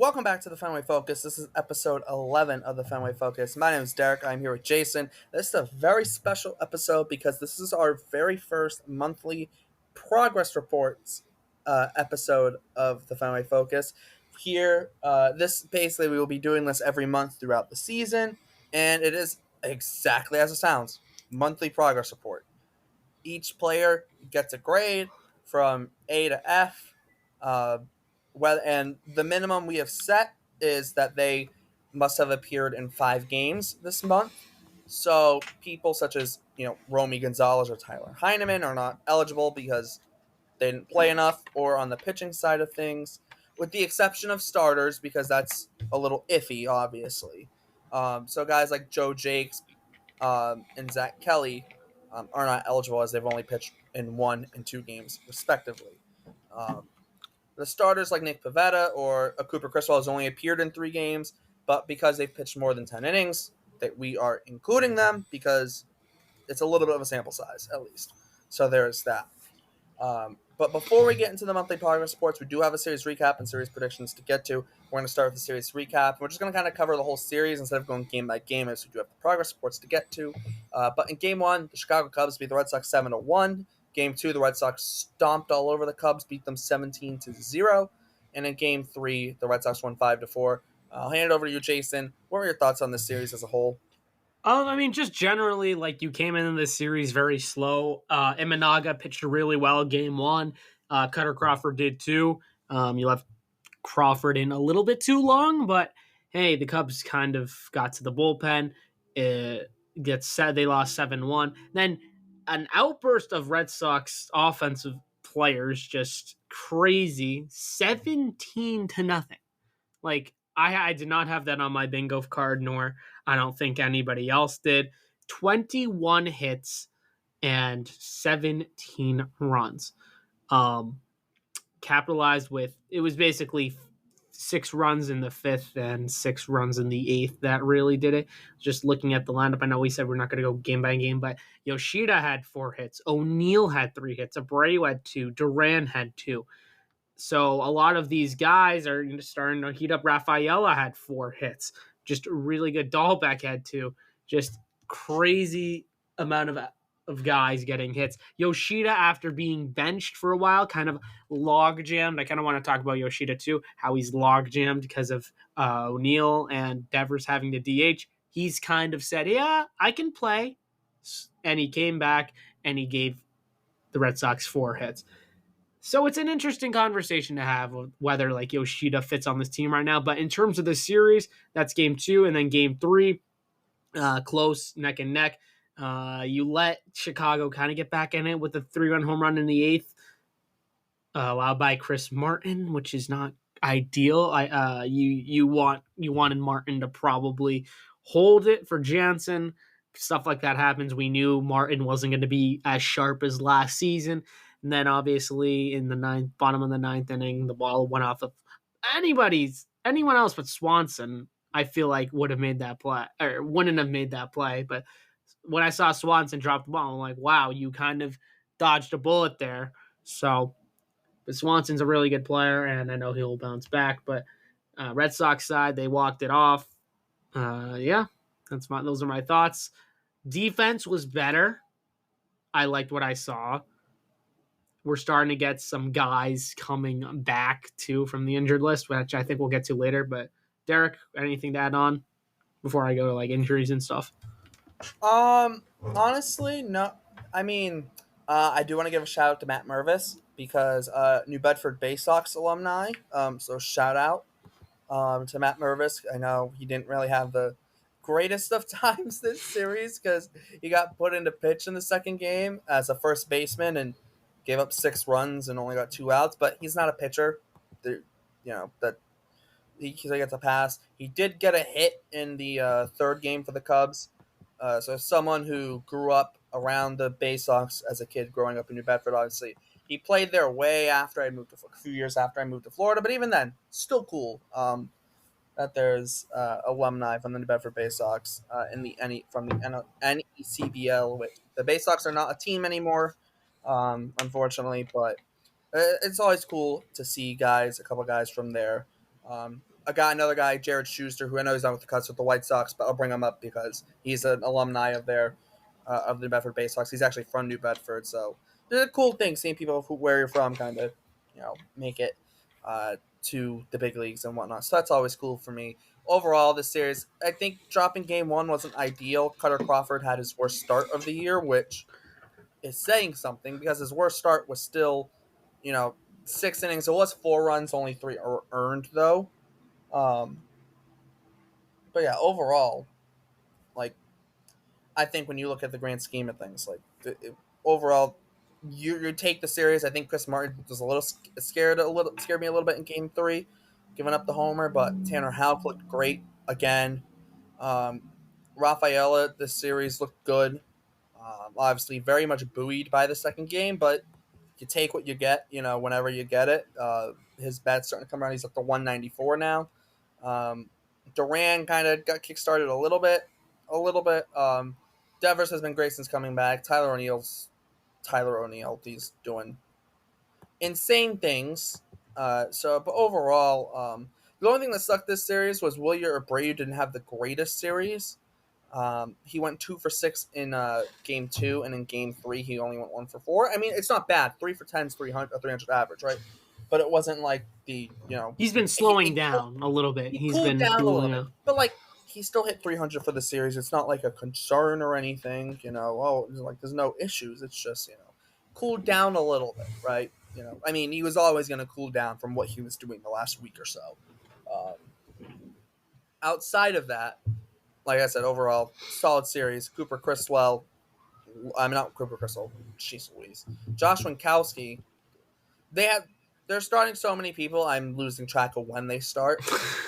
Welcome back to the Fenway Focus. This is episode 11 of the Fenway Focus. My name is Derek. I'm here with Jason. This is a very special episode because this is our very first monthly progress reports episode of the Fenway Focus. Here, this basically we will be doing this every month throughout the season, and it is exactly as it sounds: monthly progress report. Each player gets a grade from A to F. Uh, and the minimum we have set is that they must have appeared in 5 games this month. So people such as Romy Gonzalez or Tyler Heineman are not eligible because they didn't play enough, or on the pitching side of things, with the exception of starters because that's a little iffy, obviously. So guys like Joe Jakes and Zach Kelly are not eligible as they've only pitched in 1 and 2 games respectively. Um, the starters like Nick Pivetta or a Cooper Criswell has only appeared in 3 games, but because they've pitched more than 10 innings, that we are including them because it's a little bit of a sample size at least. So there's that. But before we get into the monthly progress reports, we do have a series recap and series predictions to get to. We're going to start with the series recap. We're just going to kind of cover the whole series instead of going game by game, as we do have the progress reports to get to. But in Game 1, the Chicago Cubs beat the Red Sox 7-1. Game 2, the Red Sox stomped all over the Cubs, beat them 17-0. And in Game 3, the Red Sox won 5-4. I'll hand it over to you, Jason. What were your thoughts on this series as a whole? Just generally, like, you came into this series very slow. Imanaga pitched really well game one. Cutter Crawford did too. You left Crawford in a little bit too long, but hey, the Cubs kind of got to the bullpen. It gets said they lost 7-1. Then an outburst of Red Sox offensive players, just crazy, 17-0. Like, I did not have that on my bingo card, nor I don't think anybody else did. 21 hits and 17 runs. Um, Capitalized with, it was basically 6 runs in the fifth and 6 runs in the eighth that really did it. Just looking at the lineup, I know we said we're not going to go game by game, but Yoshida had 4 hits. O'Neill had 3 hits. Abreu had 2. Duran had 2. So a lot of these guys are starting to heat up. Rafaela had 4 hits. Just really good. Dahlbeck had 2. Just crazy amount of guys getting hits. Yoshida, after being benched for a while, kind of log jammed. I kind of want to talk about Yoshida too, how he's log jammed because of O'Neill and Devers having the DH. He's kind of said, yeah, I can play. And he came back and he gave the Red Sox 4 hits. So it's an interesting conversation to have whether like Yoshida fits on this team right now. But in terms of the series, that's game 2, and then game 3, close, neck and neck. You let Chicago kind of get back in it with a 3-run home run in the eighth, allowed by Chris Martin, which is not ideal. You wanted Martin to probably hold it for Jansen. Stuff like that happens. We knew Martin wasn't going to be as sharp as last season. And then obviously in the bottom of the ninth inning, the ball went off of anyone else but Swanson. I feel like would have made that play or wouldn't have made that play. But when I saw Swanson drop the ball, I'm like, wow, you kind of dodged a bullet there. So, but Swanson's a really good player, and I know he'll bounce back. But Red Sox side, they walked it off. Yeah, those are my thoughts. Defense was better. I liked what I saw. We're starting to get some guys coming back too from the injured list, which I think we'll get to later. But Derek, anything to add on before I go to like injuries and stuff? Honestly, no. I mean, I do want to give a shout out to Matt Mervis because New Bedford Bay Sox alumni. So shout out to Matt Mervis. I know he didn't really have the greatest of times this series because he got put into pitch in the second game as a first baseman and gave up 6 runs and only got 2 outs. But he's not a pitcher. That he gets a pass. He did get a hit in the third game for the Cubs. So someone who grew up around the Bay Sox as a kid growing up in New Bedford, obviously. He played there way after I moved to a few years after I moved to Florida, but even then, still cool that there's alumni from the New Bedford Bay Sox from the NECBL. Which the Bay Sox are not a team anymore, unfortunately, but it's always cool to see a couple guys from there I got another guy, Jared Schuster, who I know he's on with the Cubs with the White Sox, but I'll bring him up because he's an alumni of of the New Bedford Bay Sox. He's actually from New Bedford, so it's a cool thing seeing people where you're from kind of, make it to the big leagues and whatnot. So that's always cool for me. Overall, this series, I think dropping game one wasn't ideal. Cutter Crawford had his worst start of the year, which is saying something because his worst start was still, you know, 6 innings. It was 4 runs, only three earned though. Um, but yeah, overall, like I think when you look at the grand scheme of things, overall, you take the series. I think Chris Martin was a little scared me a little bit in Game Three, giving up the homer. But Tanner Houck looked great again. Um, Rafaela, this series looked good. Obviously, very much buoyed by the second game, but you take what you get. Whenever you get it. His bat's starting to come around. He's up to 194 now. Um, Duran kind of got kickstarted a little bit, Devers has been great since coming back. Tyler O'Neill. He's doing insane things. But overall, the only thing that sucked this series was Wilyer Abreu didn't have the greatest series. He went 2 for 6 in game two, and in game three he only went 1 for 4. I mean, it's not bad. 3 for 10 is 300 average, right? But it wasn't like He's been he, slowing he, cool, down a little bit. he He's cooled been down a little cooling bit. out. But he still hit 300 for the series. It's not like a concern or anything. There's no issues. It's just cooled down a little bit, right? I mean, he was always going to cool down from what he was doing the last week or so. Um, Outside of that, like I said, overall solid series. Cooper Criswell, I'm not Cooper Criswell. Jeez Louise, Josh Winkowski. They have they're starting so many people. I'm losing track of when they start.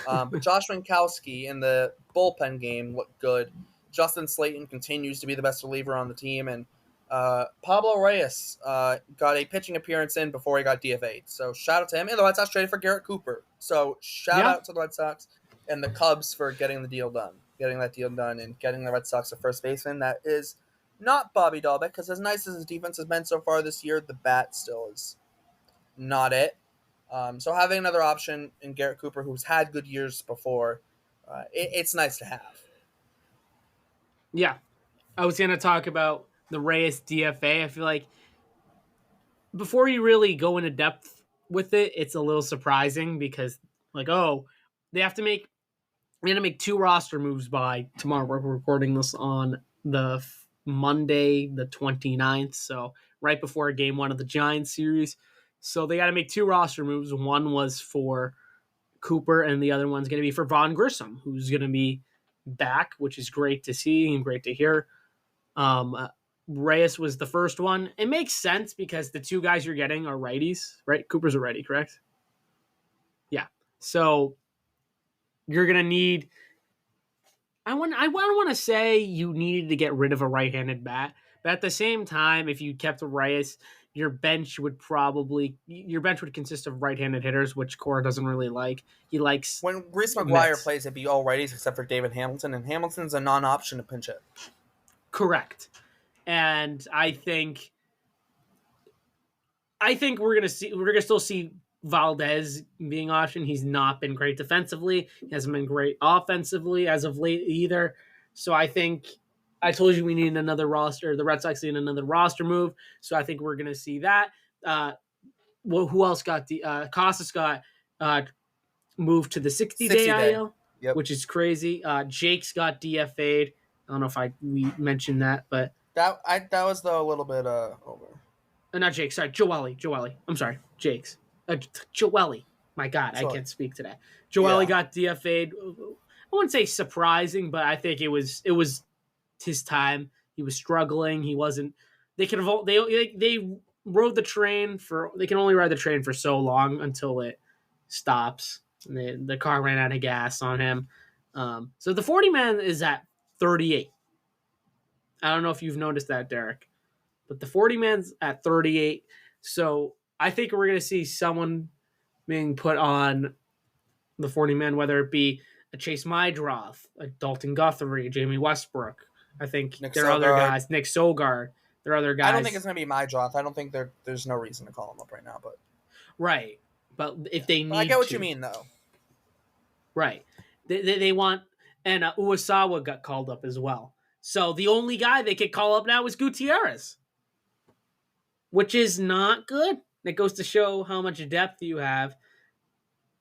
But Josh Winkowski in the bullpen game looked good. Justin Slayton continues to be the best reliever on the team, and Pablo Reyes got a pitching appearance in before he got DFA'd. So shout out to him. And the Red Sox traded for Garrett Cooper. So shout Yeah. out to the Red Sox and the Cubs for getting that deal done, and getting the Red Sox a first baseman that is not Bobby Dahlbeck, because as nice as his defense has been so far this year, the bat still is not it. So having another option in Garrett Cooper, who's had good years before, it's nice to have. Yeah. I was going to talk about the Reyes DFA. I feel like before you really go into depth with it, it's a little surprising because, oh, they have to make we're going to make 2 roster moves by tomorrow. We're recording this on the Monday, the 29th. So right before game one of the Giants series. So they got to make 2 roster moves. One was for Cooper, and the other one's going to be for Vaughn Grissom, who's going to be back, which is great to see and great to hear. Reyes was the first one. It makes sense because the 2 guys you're getting are righties, right? Cooper's a righty, correct? Yeah. So you're going to need I want to say you needed to get rid of a right-handed bat, but at the same time, if you kept Reyes, your bench would consist of right-handed hitters, which Cora doesn't really like. He likes When Reese McGuire Mets. plays, it'd be all righties except for David Hamilton, and Hamilton's a non-option to pinch hit. Correct, and we're gonna still see Valdez being optioned. He's not been great defensively. He hasn't been great offensively as of late either. So I think I told you we need another roster. The Red Sox need another roster move. So I think we're gonna see that. Who else got the Costas got moved to the 60-day 60-day. IL, Yep. which is crazy. Jake's got DFA'd. I don't know if we mentioned that, but That was a little bit over. Not Jake. Sorry, Joelle. I'm sorry, Jake's. Joelle. My God, I So can't speak today. Joelle yeah, got DFA'd. I wouldn't say surprising, but I think it was his time. He was struggling. He wasn't. They can they rode the train for. They can only ride the train for so long until it stops. And the car ran out of gas on him. So the 40 man is at 38. I don't know if you've noticed that, Derek. But the 40 man's at 38. So I think we're going to see someone being put on the 40 man, whether it be a Chase Mydroth, a Dalton Guthrie, Jamie Westbrook. I think Nick there are other Sogard. guys, Nick Sogard. There are other guys. I don't think it's gonna be my draft. I don't think there's no reason to call him up right now. But right. But if they but I need get what to. you mean, though. Right. They want, and Uwasawa got called up as well. So the only guy they could call up now is Gutierrez, which is not good. It goes to show how much depth you have.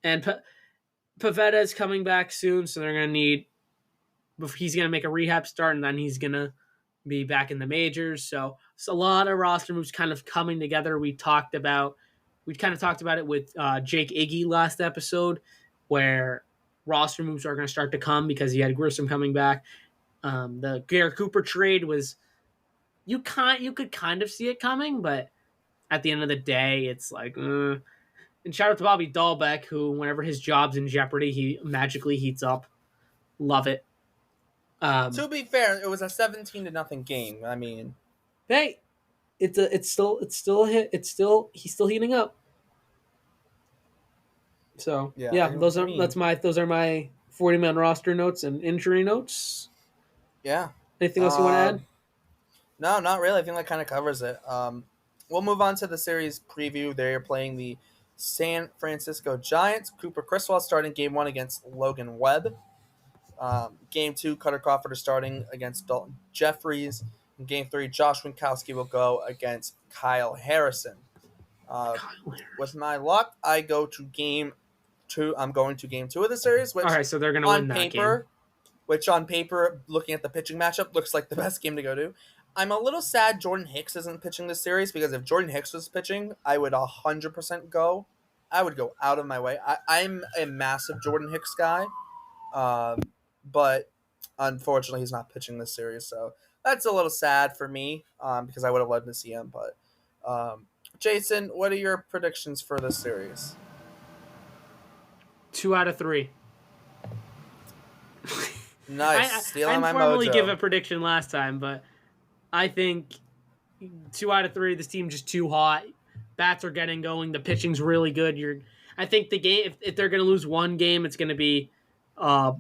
And Pavetta is coming back soon, so they're going to need. He's going to make a rehab start, and then he's going to be back in the majors. So it's a lot of roster moves kind of coming together. We kind of talked about it with Jake Iggy last episode, where roster moves are going to start to come because he had Grissom coming back. The Garrett Cooper trade was you could kind of see it coming, but at the end of the day, it's like. And shout out to Bobby Dahlbeck, who whenever his job's in jeopardy, he magically heats up. Love it. To be fair, it was a 17 to nothing game. I mean, Hey, it's still he's still heating up. So yeah, yeah, I mean, those are my 40-man roster notes and injury notes. yeah. Anything else you want to add? Um, no, not really. I think that kind of covers it. We'll move on to the series preview. They're playing the San Francisco Giants. Cooper Criswell starting game one against Logan Webb. Game two, Cutter Crawford is starting against Dalton Jeffries. In game three, Josh Winkowski will go against Kyle Harrison. Uh, Kyle with Harris. my luck, I go to game two. I'm going to game two of the series, All right, so they're gonna on win that game. paper, looking at the pitching matchup, looks like the best game to go to. I'm a little sad Jordan Hicks isn't pitching this series because if Jordan Hicks was pitching, I would 100% go. I would go out of my way. I'm a massive Jordan Hicks guy, but unfortunately, he's not pitching this series, so that's a little sad for me because I would have loved to see him. But Jason, what are your predictions for this series? 2 out of 3. Nice, I stealing didn't my formally give a mojo. prediction last time, but I think 2 out of 3. This team's just too hot. Bats are getting going. The pitching's really good. I think the game. If they're going to lose one game, it's going to be. Uh,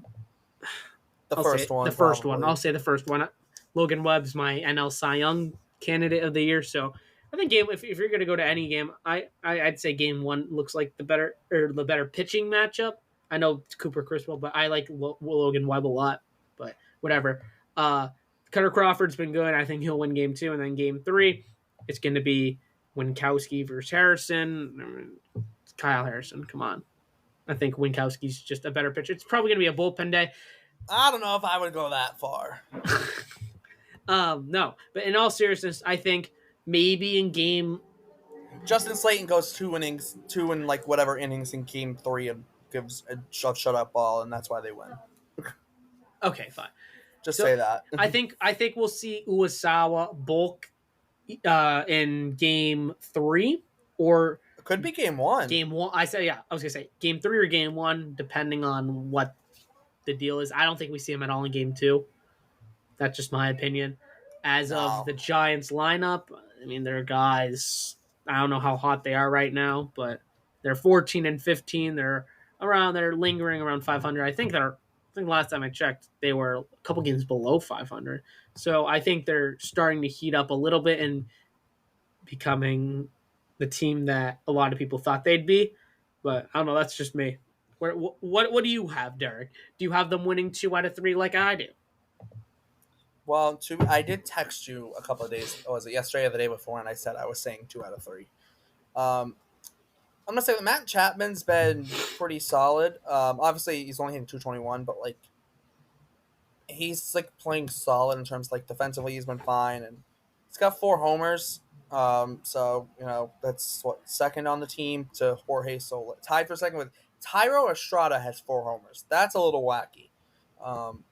The I'll say first it, the one, first one. probably. I'll say the first one. Logan Webb's my NL Cy Young candidate of the year. So I think game. If you're going to go to any game, I'd say game one looks like the better pitching matchup. I know it's Cooper Criswell, but I like Logan Webb a lot. But whatever. Cutter Crawford's been good. I think he'll win game two, and then game three, it's going to be Winkowski versus Harrison. I mean, it's Kyle Harrison. Come on. I think Winkowski's just a better pitcher. It's probably going to be a bullpen day. I don't know if I would go that far. No, but in all seriousness, I think maybe in game. Justin Slayton goes two and like whatever innings in game three and gives a shutout ball, and that's why they win. Okay, fine. Just So say that. I think we'll see Uwasawa bulk in game three or It could be game one. game one. I was gonna say game three or game one, depending on what the deal is. I don't think we see him at all in game two. That's just my opinion. As of No. the Giants lineup, I mean, they're guys. I don't know how hot they are right now, but they're 14 and 15. They're lingering around 500. I think last time I checked, they were a couple games below 500. So I think they're starting to heat up a little bit and becoming the team that a lot of people thought they'd be. But I don't know. That's just me. What do you have, Derek? Do you have them winning 2 out of 3 like I do? Well, I did text you a couple of days. Was it yesterday or the day before? And I said I was saying 2 out of 3. I'm gonna say that Matt Chapman's been pretty solid. Obviously he's only hitting 221, but like he's like playing solid in terms of, like defensively he's been fine, and he's got 4 homers. So that's what second on the team to Jorge Soler, tied for second with Tyro Estrada has 4 homers. That's a little wacky. Um,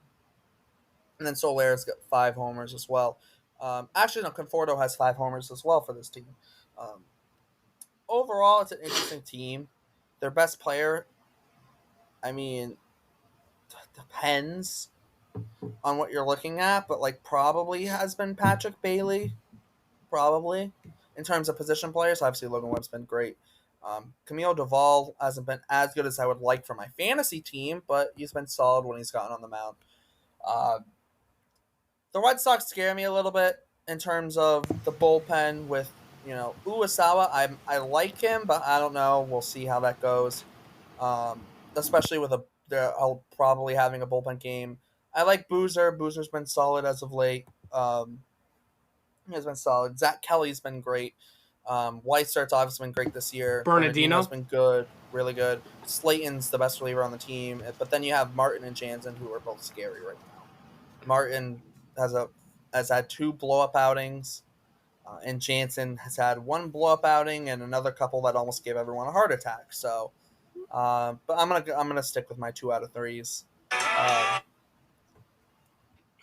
and then Soler's got 5 homers as well. Actually, no, Conforto has 5 homers as well for this team. Um, Overall, it's an interesting team. Their best player, I mean, depends on what you're looking at, but like probably has been Patrick Bailey, probably in terms of position players. Obviously, Logan Webb's been great. Camille Duvall hasn't been as good as I would like for my fantasy team, but he's been solid when he's gotten on the mound. Uh, the Red Sox scare me a little bit in terms of the bullpen with Uwasawa. I like him, but I don't know. We'll see how that goes. Especially with they're probably having a bullpen game. I like Boozer. Boozer's been solid as of late. He has been solid. Zach Kelly's been great. Weistert's obviously been great this year. Bernardino's Bernardino. been good, really good. Slayton's the best reliever on the team, but then you have Martin and Jansen, who are both scary right now. Martin has a has had two blow up outings, and Jansen has had one blow up outing and another couple that almost gave everyone a heart attack. So, but I'm gonna stick with my 2 out of 3s. Um,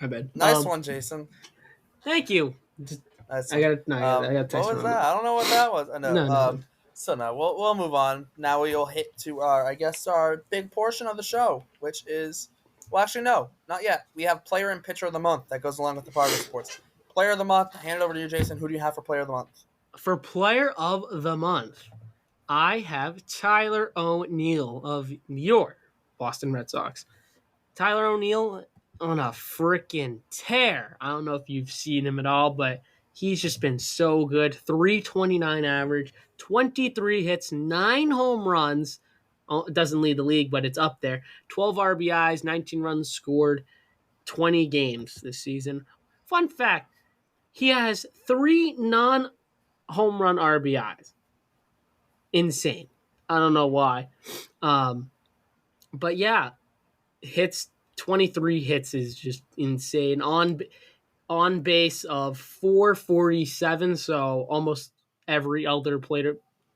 I bet. nice one, Jason. Thank you. Just, Nice I one. got no, I got What text was from that? him. I don't know what that was. I know. No. So no, we'll move on. Now we'll hit to our, I guess, our big portion of the show, which is, well, actually no, not yet. We have player and pitcher of the month that goes along with the progress reports. Player of the month. Hand it over to you, Jason. Who do you have for player of the month? For player of the month, I have Tyler O'Neill of your Boston Red Sox. Tyler O'Neill on a freaking tear. I don't know if you've seen him at all, but he's just been so good. 329 average, 23 hits, 9 home runs. Oh, it doesn't lead the league, but it's up there. 12 RBIs, 19 runs scored, 20 games this season. Fun fact, he has 3 non home run RBIs. Insane. I don't know why. Um, but yeah, hits 23 hits is just insane. On base of 447, so almost every other plate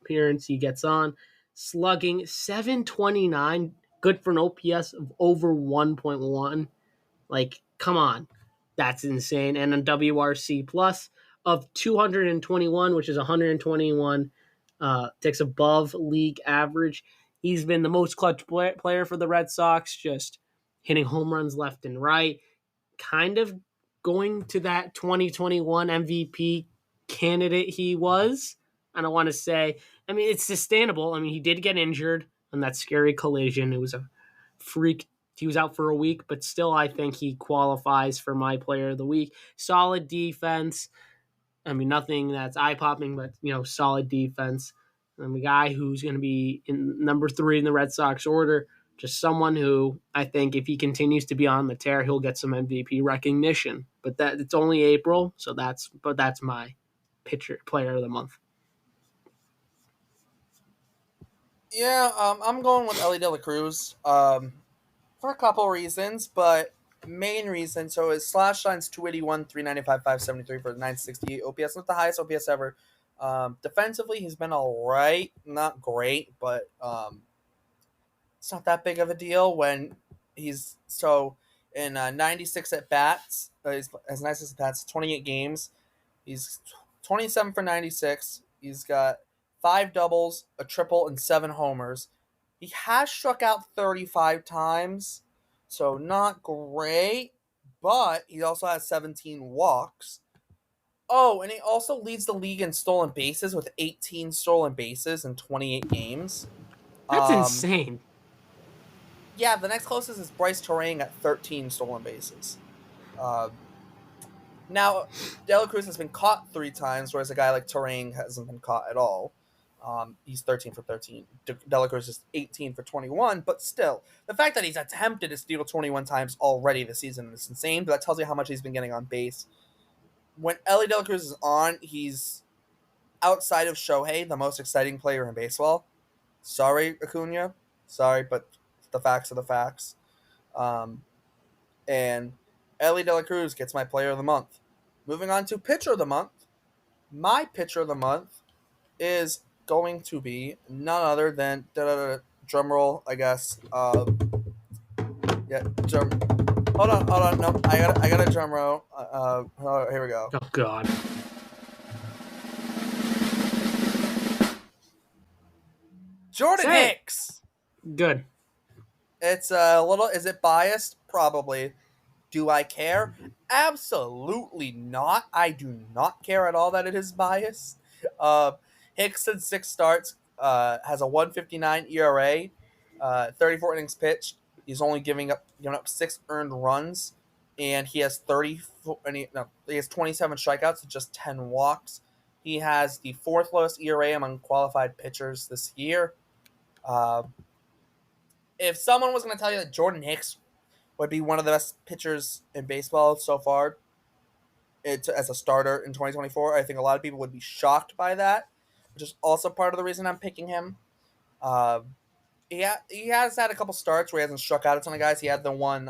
appearance he gets on. Slugging 729, good for an OPS of over 1.1. Like, come on. That's insane. And a WRC plus of 221, which is 121, ticks above league average. He's been the most clutch player for the Red Sox, just hitting home runs left and right. Kind of going to that 2021 MVP candidate he was. I don't want to say, I mean, it's sustainable. I mean, he did get injured on that scary collision. It was a freak. He was out for a week, but still, I think he qualifies for my player of the week. Solid defense. I mean, nothing that's eye popping, but solid defense. And the guy who's going to be in number 3 in the Red Sox order, just someone who I think if he continues to be on the tear, he'll get some MVP recognition. But that it's only April, so that's my pitcher player of the month. Yeah, I'm going with Ellie De La Cruz. For a couple reasons, but main reason. So his slash line's 281, 395, 573 for 968 OPS. Not the highest OPS ever. Defensively, he's been all right, not great, but it's not that big of a deal when he's so in 96 at bats. As nice as bats, 28 games. He's 27 for 96. He's got 5 doubles, a triple, and 7 homers. He has struck out 35 times, so not great, but he also has 17 walks. Oh, and he also leads the league in stolen bases with 18 stolen bases in 28 games. That's Um, insane. yeah, the next closest is Bryce Terang at 13 stolen bases. Uh, Now, De La Cruz has been caught 3 times, whereas a guy like Terang hasn't been caught at all. He's 13 for 13. De La Cruz is 18 for 21, but still, the fact that he's attempted to steal 21 times already this season is insane, but that tells you how much he's been getting on base. When Ellie De La Cruz is on, he's, outside of Shohei, the most exciting player in baseball. Sorry, Acuna. Sorry, but the facts are the facts. Um, and Ellie De La Cruz gets my player of the month. Moving on to pitcher of the month. My pitcher of the month is going to be none other than drum roll, I guess. Yeah, drum. Hold on. No, I got a drum roll. Here we go. Oh God. Jordan Say it. Hicks. Good. It's a little. Is it biased? Probably. Do I care? Absolutely not. I do not care at all that it is biased. Hicks in 6 starts has a 159 ERA, 34 innings pitched. He's only giving up 6 earned runs, and he has 27 strikeouts and just 10 walks. He has the 4th lowest ERA among qualified pitchers this year. Uh, if someone was going to tell you that Jordan Hicks would be one of the best pitchers in baseball so far, as a starter in 2024, I think a lot of people would be shocked by that, which is also part of the reason I'm picking him. Uh, he has had a couple starts where he hasn't struck out a ton of guys. He had the one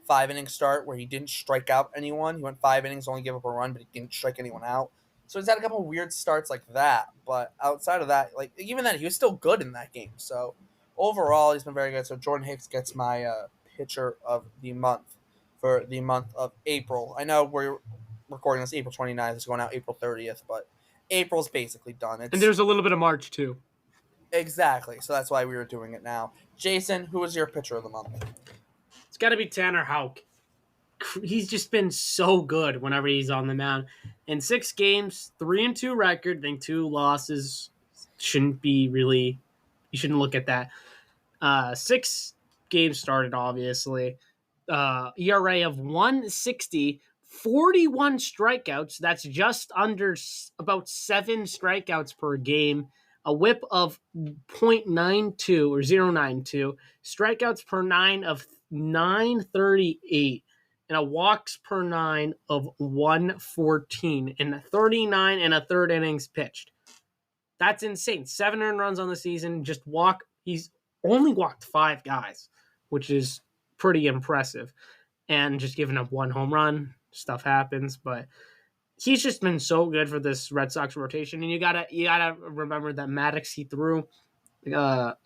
5 inning start where he didn't strike out anyone. He went 5 innings, only gave up a run, but he didn't strike anyone out. So he's had a couple weird starts like that. But outside of that, like even then, he was still good in that game. So overall, he's been very good. So Jordan Hicks gets my pitcher of the month for the month of April. I know we're recording this April 29th. It's going out April 30th, but April's basically done. And It's there's a little bit of March too. exactly. So that's why we were doing it now. Jason, who is your pitcher of the month? It's got to be Tanner Houck. He's just been so good whenever he's on the mound. In 6 games, 3-2 record, I think 2 losses shouldn't be really. You shouldn't look at that. 6 games started, obviously. ERA of 160, 41 strikeouts. That's just under about 7 strikeouts per game. A whip of 0.92 or 0.92. Strikeouts per 9 of 938. And a walks per 9 of 114. And 39 and a third innings pitched. That's insane. 7 earned runs on the season. He's only walked 5 guys, which is pretty impressive. And just giving up 1 home run, stuff happens. But he's just been so good for this Red Sox rotation. And you gotta remember that Maddox he threw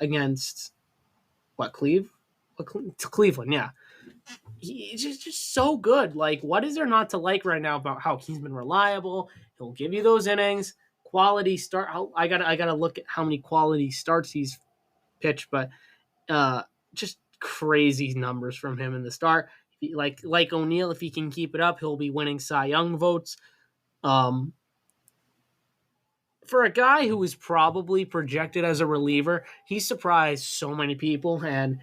against Cleveland, yeah. He's just so good. Like, what is there not to like right now about how he's been reliable? He'll give you those innings, quality start. I gotta look at how many quality starts he's pitched, but just crazy numbers from him in the start. Like O'Neill, if he can keep it up, he'll be winning Cy Young votes. Um, for a guy who was probably projected as a reliever, he surprised so many people. And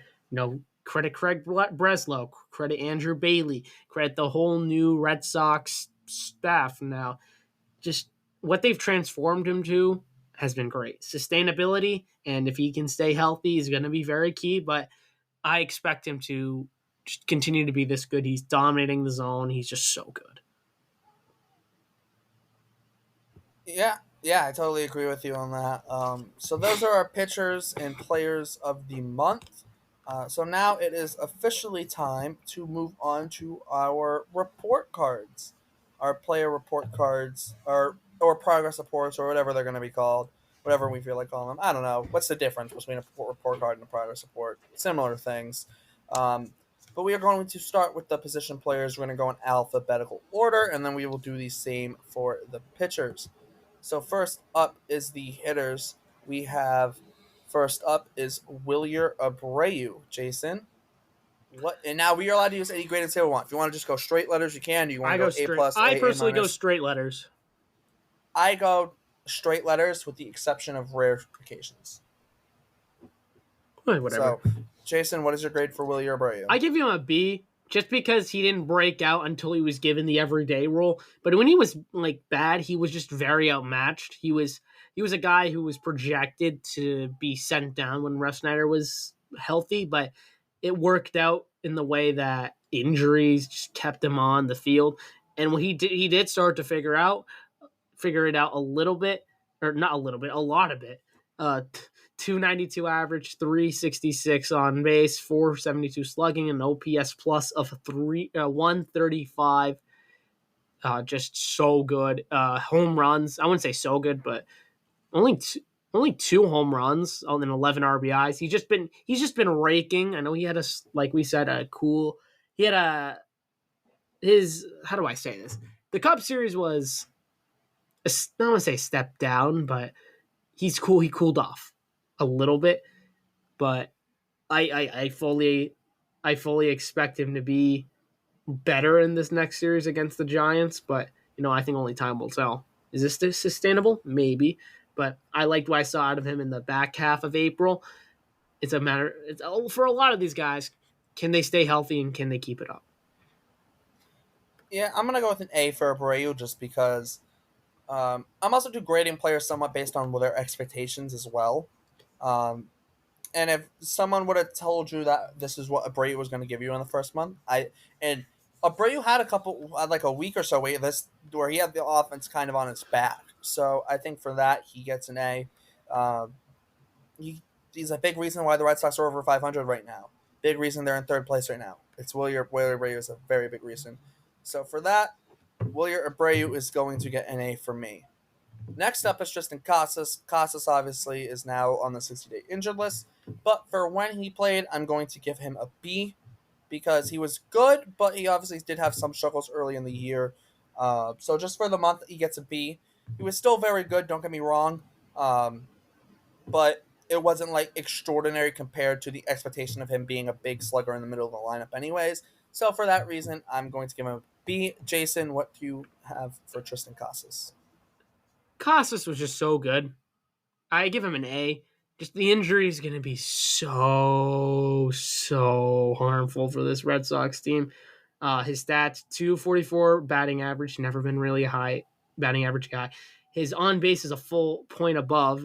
credit Craig Breslow, credit Andrew Bailey, credit the whole new Red Sox staff. Now, just what they've transformed him to has been great. Sustainability, and if he can stay healthy, is going to be very key. But I expect him to just continue to be this good. He's dominating the zone. He's just so good. Yeah, I totally agree with you on that. So those are our pitchers and players of the month. So now it is officially time to move on to our report cards, our player report cards, or progress reports, or whatever they're going to be called, whatever we feel like calling them. I don't know. What's the difference between a report card and a progress report? Similar things. Um, but we are going to start with the position players. We're going to go in alphabetical order, and then we will do the same for the pitchers. So first up is the hitters. We have first up is Wilyer Abreu. Jason, what? And now we are allowed to use any grade and scale we want. If you want to just go straight letters, you can. Do you want I to go go A straight. plus, I A personally go minus? straight letters. I go straight letters with the exception of rare occasions. Whatever. So, Jason, what is your grade for Wilyer Abreu? I give him a B just because he didn't break out until he was given the everyday role. But when he was bad, he was just very outmatched. He was a guy who was projected to be sent down when Russ Snyder was healthy, but it worked out in the way that injuries just kept him on the field. And when he did start to figure it out a little bit, or not a little bit, a lot of it. 292 average, 366 on base, 472 slugging, and an OPS plus of 135. Just so good. Home runs, I wouldn't say so good, but only only 2 home runs and 11 RBIs. He's just been raking. I know he had like we said, he had his, how do I say this? The Cup Series was, I don't want to say step down, but he's cool. He cooled off a little bit, but I fully expect him to be better in this next series against the Giants. But I think only time will tell. Is this sustainable? Maybe, but I liked what I saw out of him in the back half of April. It's a matter. For a lot of these guys, can they stay healthy and can they keep it up? Yeah, I'm gonna go with an A for Abreu just because I'm also do grading players somewhat based on their expectations as well. Um, And if someone would have told you that this is what Abreu was going to give you in the first month, and Abreu had like a week or so where he had the offense kind of on his back. So I think for that he gets an A. Um, he, he's a big reason why the Red Sox are over 500 right now. Big reason they're in third place right now. It's William Abreu is a very big reason. So for that, William Abreu is going to get an A for me. Next up is Tristan Casas. Casas obviously is now on the 60-day injured list, but for when he played, I'm going to give him a B because he was good, but he obviously did have some struggles early in the year. So just for the month, he gets a B. He was still very good, don't get me wrong, but it wasn't like extraordinary compared to the expectation of him being a big slugger in the middle of the lineup, anyways. So for that reason, I'm going to give him a B. Jason, what do you have for Tristan Casas? Casas was just so good. I give him an A. Just the injury is going to be so harmful for this Red Sox team. His stats: 244 batting average, never been really a high batting average guy. His on base is a full point above,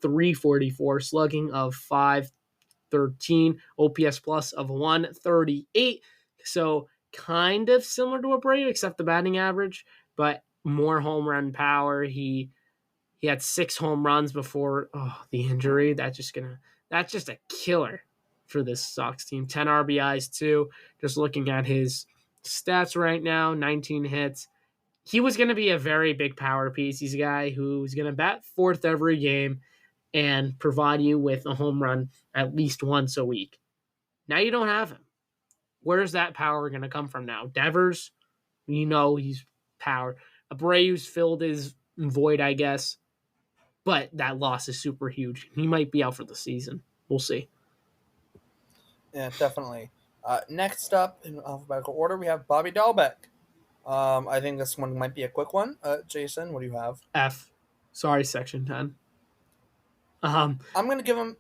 344, slugging of 513, OPS plus of 138. So kind of similar to Abreu, except the batting average, but more home run power. He had 6 home runs before the injury. That's just a killer for this Sox team. 10 RBIs too. Just looking at his stats right now, 19 hits. He was going to be a very big power piece. He's a guy who's going to bat fourth every game and provide you with a home run at least once a week. Now you don't have him. Where's that power going to come from now? Devers, he's power. Abreu's filled his void, I guess. But that loss is super huge. He might be out for the season. We'll see. Yeah, definitely. Next up in alphabetical order, we have Bobby Dahlbeck. I think this one might be a quick one. Jason, what do you have? F. Sorry, Section 10. Um, I'm gonna give him.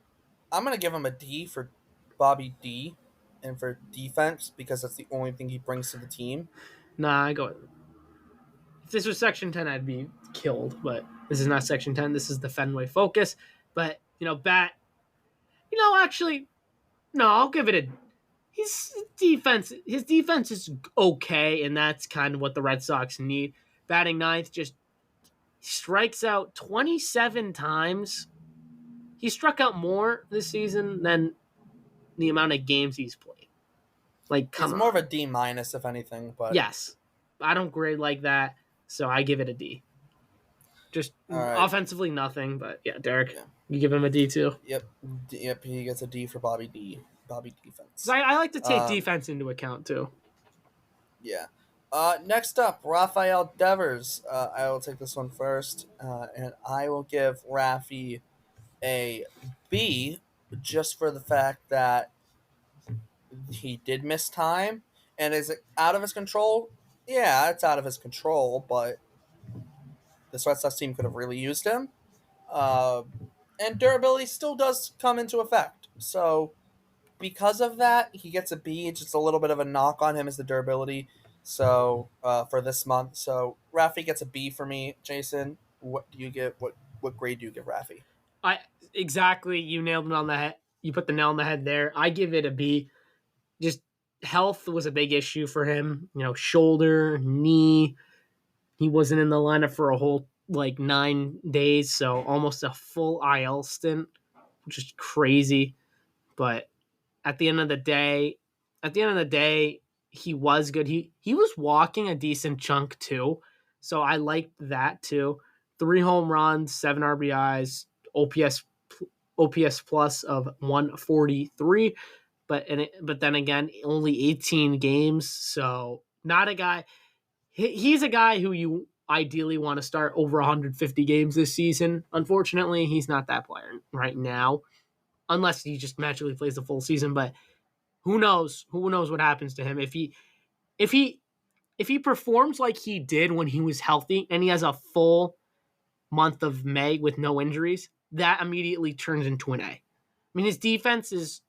I'm gonna give him a D for Bobby D, and for defense because that's the only thing he brings to the team. nah, I go. If this was Section 10, I'd be killed. But this is not Section 10. This is the Fenway Focus. But Bat. Actually, no, I'll give it a. His defense is okay, and that's kind of what the Red Sox need. Batting ninth, just strikes out 27 times. He struck out more this season than the amount of games he's played. Like, come He's on. more of a D minus, if anything. But Yes. I don't grade like that, so I give it a D. Just all right. offensively, nothing. But yeah, Derek, Yeah. you give him a D too. Yep. He gets a D for Bobby D. Bobby defense. I like to take Um, defense into account too. yeah. Next up, Rafael Devers. I will take this one first, and I will give Rafi a B just for the fact that he did miss time. And is it out of his control? Yeah, it's out of his control, but the Red Sox team could have really used him. Uh, and durability still does come into effect. So because of that, he gets a B. Just a little bit of a knock on him is the durability. So for this month, so Rafi gets a B for me. Jason, what do you give? What grade do you give Rafi? I exactly. You nailed it on the head. You put the nail on the head there. I give it a B. Just health was a big issue for him. Shoulder, knee. He wasn't in the lineup for a whole 9 days, so almost a full IL stint, which is crazy. But at the end of the day, he was good. He was walking a decent chunk too, so I liked that too. 3 home runs, 7 RBIs, OPS plus of 143. But then again, only 18 games, so not a guy. He's a guy who you ideally want to start over 150 games this season. Unfortunately, he's not that player right now, unless he just magically plays the full season. But who knows? Who knows what happens to him if he if he performs like he did when he was healthy and he has a full month of May with no injuries? That immediately turns into an A. I mean, his defense is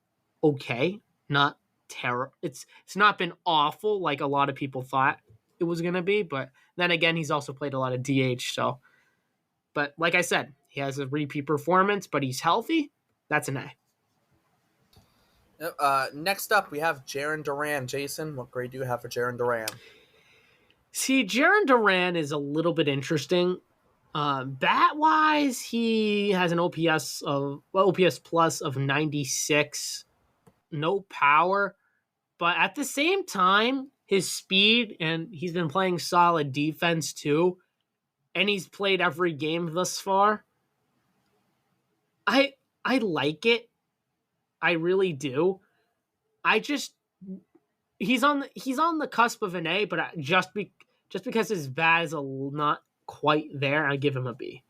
okay, not terrible. It's not been awful like a lot of people thought it was going to be, but then again, he's also played a lot of DH. So, but like I said, he has a repeat performance, but he's healthy. That's an A. Next up, we have Jaron Duran. Jason, what grade do you have for Jaron Duran? See, Jaron Duran is a little bit interesting. Bat wise, he has an OPS plus of 96. No power, but at the same time, his speed, and he's been playing solid defense too, and he's played every game thus far. I I like it. I really do. I just he's on the cusp of an A, but just because his bat is not quite there, I give him a B.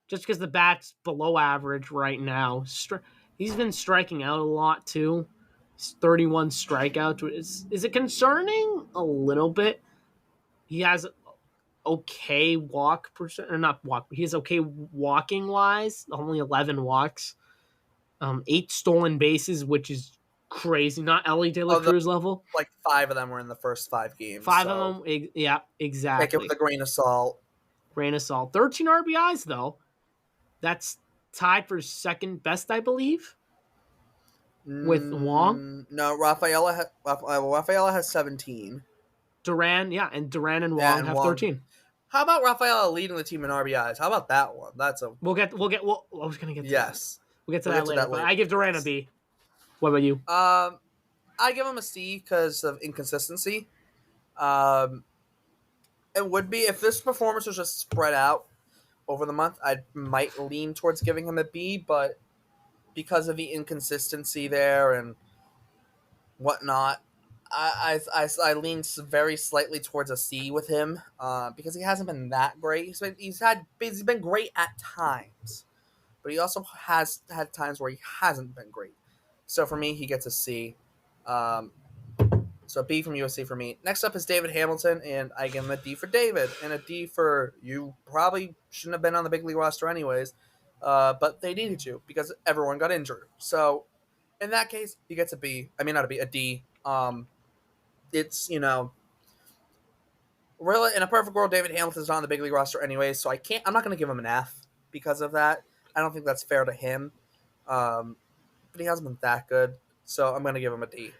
Just because the bat's below average right now. He's been striking out a lot too. 31 strikeouts. Is it concerning? A little bit. He has okay walk percent, or not walk. He has okay walking wise. Only 11 walks. 8 stolen bases, which is crazy. Not Ellie De La Oh, Cruz level. like 5 of them were in the first 5 games. Five so of them, yeah, take it exactly. with a grain of salt. Grain of salt. 13 RBIs though. That's tied for second best, I believe, with Wong. No, Rafaela has 17. Duran, yeah, and Duran and Wong have 13. How about Rafaela leading the team in RBIs? How about that one? That's a Well, I was gonna get to yes. that. We'll get to that later. But I give Duran a B. What about you? I give him a C because of inconsistency. It would be if this performance was just spread out over the month, I might lean towards giving him a B, but because of the inconsistency there and whatnot, I lean very slightly towards a C with him because he hasn't been that great. He's been great at times, but he also has had times where he hasn't been great. So for me, he gets a C. So B from USC for me. Next up is David Hamilton, and I give him a D for David and a D for you. Probably shouldn't have been on the big league roster anyways, but they needed you because everyone got injured. So in that case, he gets a B. I mean, not a B, a D. It's really in a perfect world, David Hamilton's not on the big league roster anyways, so I'm not going to give him an F because of that. I don't think that's fair to him. But he hasn't been that good, so I'm going to give him a D.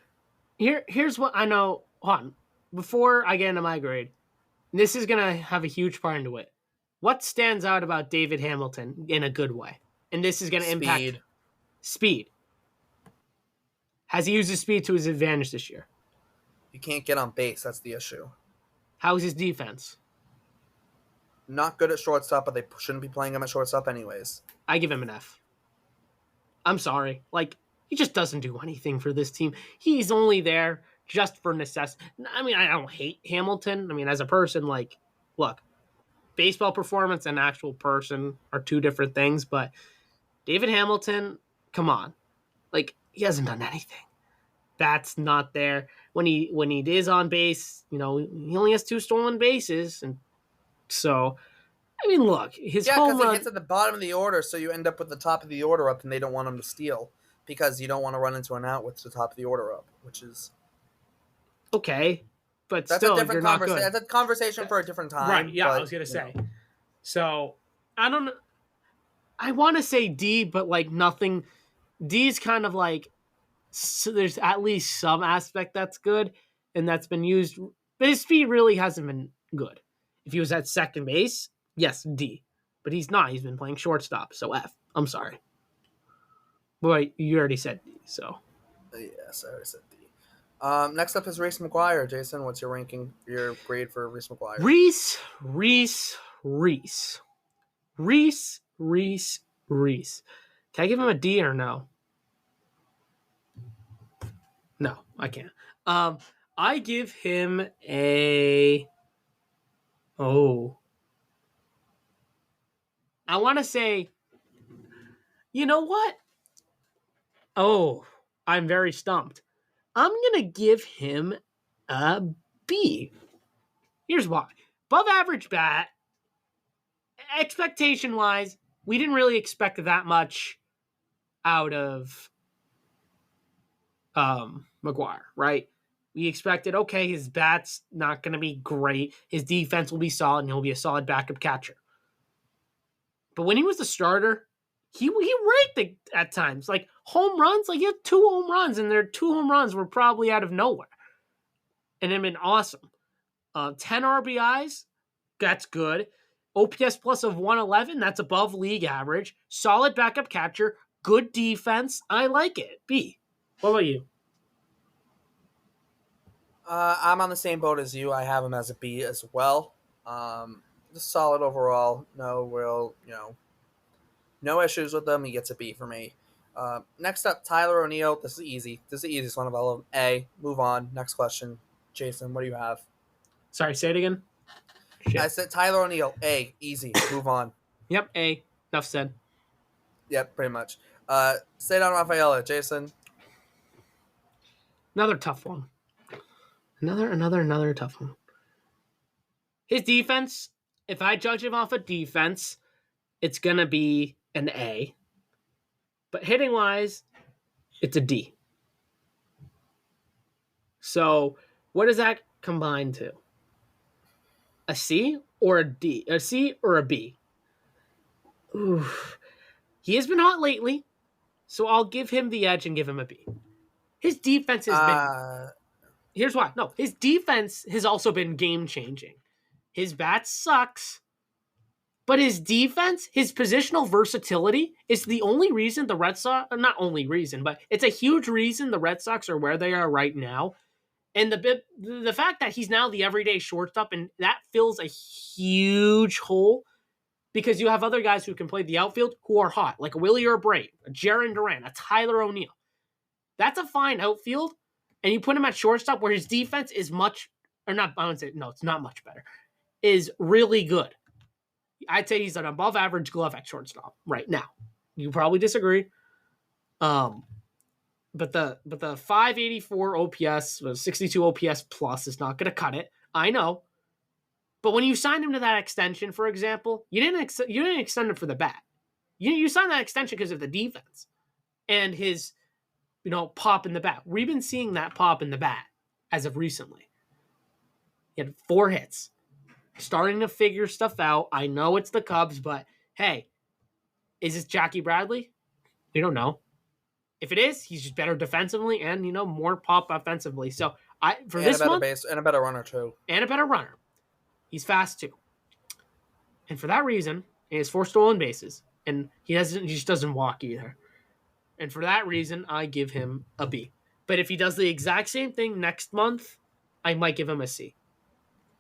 Here's what I know. Hold on. Before I get into my grade, this is going to have a huge part into it. What stands out about David Hamilton in a good way? And this is going to impact speed. Has he used his speed to his advantage this year? He can't get on base. That's the issue. How's his defense? Not good at shortstop, but they shouldn't be playing him at shortstop anyways. I give him an F. I'm sorry. He just doesn't do anything for this team. He's only there just for necessity. I mean, I don't hate Hamilton. I mean, as a person, look, baseball performance and actual person are two different things, but David Hamilton, come on. He hasn't done anything. Bat's not there. When he is on base, he only has 2 stolen bases. And so, I mean, look, his home run... he hits at the bottom of the order, so you end up with the top of the order up, and they don't want him to steal because you don't want to run into an out with the top of the order up, which is... Okay, but that's still, a different you're not good. That's a conversation for a different time. Right, yeah, I was going to say. So, I don't know. I want to say D, but, nothing... D's kind of so there's at least some aspect that's good, and that's been used. But his speed really hasn't been good. If he was at second base, yes, D. But he's not. He's been playing shortstop, so F. I'm sorry. Well, you already said D, so. Yes, I already said D. Next up is Reese McGuire. Jason, what's your grade for Reese McGuire? Reese. Can I give him a D or no? No, I can't. I give him a... Oh. I want to say... You know what? Oh, I'm very stumped. I'm going to give him a B. Here's why. Above average bat, expectation-wise, we didn't really expect that much out of McGuire, right? We expected, okay, his bat's not going to be great. His defense will be solid, and he'll be a solid backup catcher. But when he was the starter, he raked it at times. Like home runs, like he had 2 home runs, and their 2 home runs were probably out of nowhere. And it been awesome. 10 RBIs, that's good. OPS plus of 111, that's above league average. Solid backup catcher, good defense. I like it. B. What about you? I'm on the same boat as you. I have him as a B as well. Just solid overall. No real, no issues with them. He gets a B for me. Next up, Tyler O'Neill. This is easy. This is the easiest one of all of them. A. Move on. Next question. Jason, what do you have? Sorry, say it again. Shit. I said Tyler O'Neill. A. Easy. Move on. Yep, A. Enough said. Yep, pretty much. Cedar Rafaela. Jason. Another tough one. Another tough one. His defense, if I judge him off of defense, it's going to be an A. But hitting wise, it's a D. So what does that combine to? A C or a D? A C or a B? Oof. He has been hot lately, so I'll give him the edge and give him a B. His defense has been... Here's why. No, his defense has also been game-changing. His bat sucks, but his defense, his positional versatility is the only reason the Red Sox... Not only reason, but it's a huge reason the Red Sox are where they are right now. And the fact that he's now the everyday shortstop, and that fills a huge hole because you have other guys who can play the outfield who are hot, like a Willie or a Bray, a Jarren Duran, a Tyler O'Neill. That's a fine outfield, and you put him at shortstop where his defense is much, or not, I wouldn't say, no, it's not much better, is really good. I'd say he's an above average glove at shortstop right now. You probably disagree. But the 584 OPS, 62 OPS plus is not going to cut it. I know. But when you signed him to that extension, for example, you didn't extend him for the bat. You signed that extension because of the defense and his, pop in the bat. We've been seeing that pop in the bat as of recently. He had 4 hits. Starting to figure stuff out. I know it's the Cubs, but hey, is this Jackie Bradley? We don't know. If it is, he's just better defensively and, more pop offensively. So this month, base and a better runner too. And a better runner. He's fast too. And for that reason, he has 4 stolen bases. And he just doesn't walk either. And for that reason, I give him a B. But if he does the exact same thing next month, I might give him a C.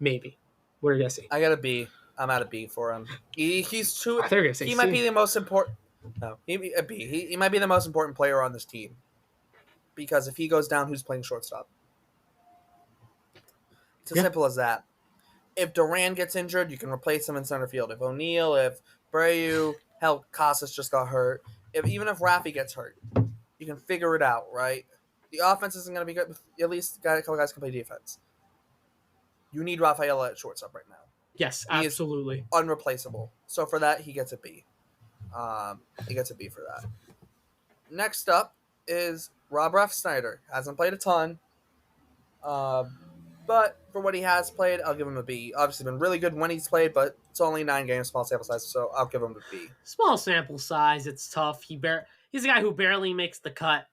Maybe. What are you going to say? I got a B. I'm at a B for him. He's too... I thought you were going to say he C. might be the most important... No, a B. He might be the most important player on this team. Because if he goes down, who's playing shortstop? It's as simple as that. If Duran gets injured, you can replace him in center field. If O'Neill, if Brayu, hell, Casas just got hurt. Even if Raffy gets hurt, you can figure it out, right? The offense isn't going to be good. At least a couple guys can play defense. You need Rafaela at shortstop right now. Yes, absolutely. He is unreplaceable. So for that, he gets a B. He gets a B for that. Next up is Rob Refsnyder. Hasn't played a ton. But for what he has played, I'll give him a B. Obviously been really good when he's played, but it's only 9 games, small sample size, so I'll give him a B. Small sample size, it's tough. He's a guy who barely makes the cut.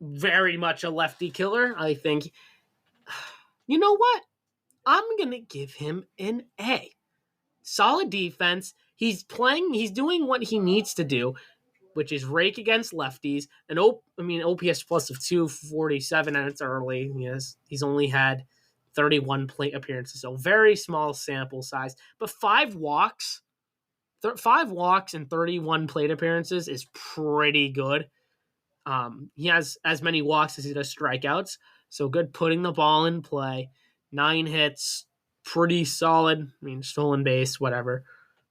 Very much a lefty killer, I think. You know what? I'm going to give him an A. Solid defense. He's doing what he needs to do, which is rake against lefties. OPS plus of 247, and it's early. Yes, he's only had 31 plate appearances, so very small sample size. But 5 walks and 31 plate appearances is pretty good. He has as many walks as he does strikeouts, so good putting the ball in play. 9 hits, pretty solid. Stolen base, whatever.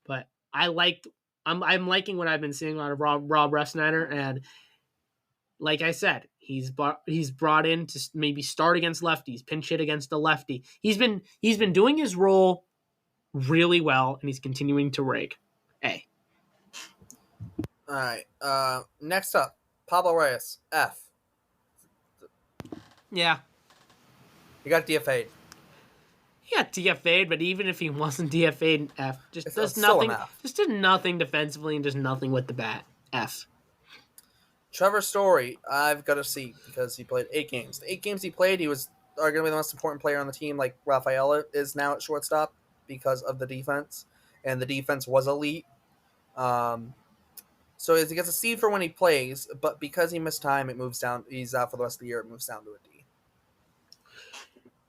But I'm liking what I've been seeing out of Rob Refsnyder, and like I said, he's brought in to maybe start against lefties, pinch hit against the lefty. He's been doing his role really well, and he's continuing to rake. A. All right. Next up, Pablo Reyes. F. Yeah. He got DFA'd. He got DFA'd, but even if he wasn't DFA'd, F just It's does still an nothing. F. Just did nothing defensively and does nothing with the bat. F. Trevor Story, I've got to see because he played 8 games. The 8 games he played, he was arguably the most important player on the team, like Rafaela is now at shortstop because of the defense, and the defense was elite. Um, so he gets a C for when he plays, but because he missed time, it moves down. He's out for the rest of the year. It moves down to a D.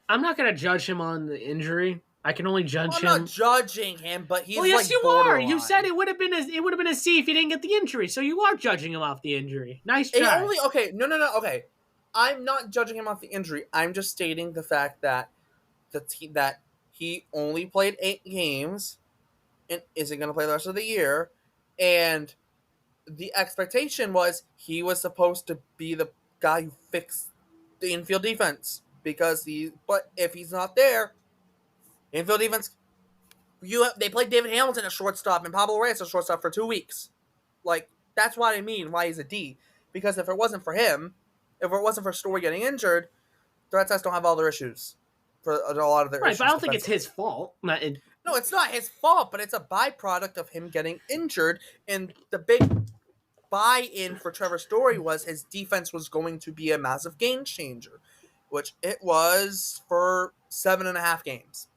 I'm not gonna judge him on the injury. I can only Well, judge I'm not him. judging him, but Well, he's yes, like you are. You said borderline. it would have been a C if he didn't get the injury. So you are judging him off the injury. Nice try. Okay. No. Okay, I'm not judging him off the injury. I'm just stating the fact that that he only played 8 games and isn't going to play the rest of the year, and the expectation was he was supposed to be the guy who fixed the infield defense because he. But if he's not there, infield defense. They played David Hamilton at shortstop and Pablo Reyes at shortstop for 2 weeks. Like that's what I mean. Why he's a D? Because if it wasn't for him, if it wasn't for Story getting injured, the Red Sox don't have all their issues for a lot of their Right, issues. but I don't think it's defensively. his fault. No, it's not his fault, but it's a byproduct of him getting injured. And the big buy-in for Trevor Story was his defense was going to be a massive game changer, which it was for 7.5 games.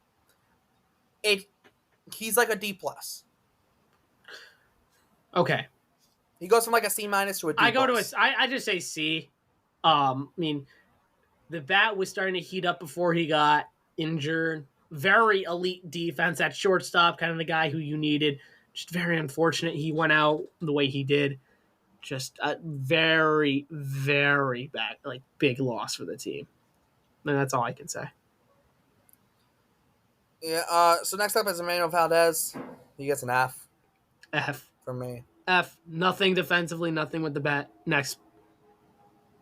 He's like a D plus. Okay, He goes from like a C minus to a D I go to plus. I just say C. I mean, the bat was starting to heat up before he got injured. Very elite defense at shortstop, kind of the guy who you needed. Just very unfortunate he went out the way he did. Just a very, very bad, like big loss for the team. And that's all I can say. Yeah. So next up is Emmanuel Valdez. He gets an F F. from me. F. Nothing defensively, nothing with the bat. Next.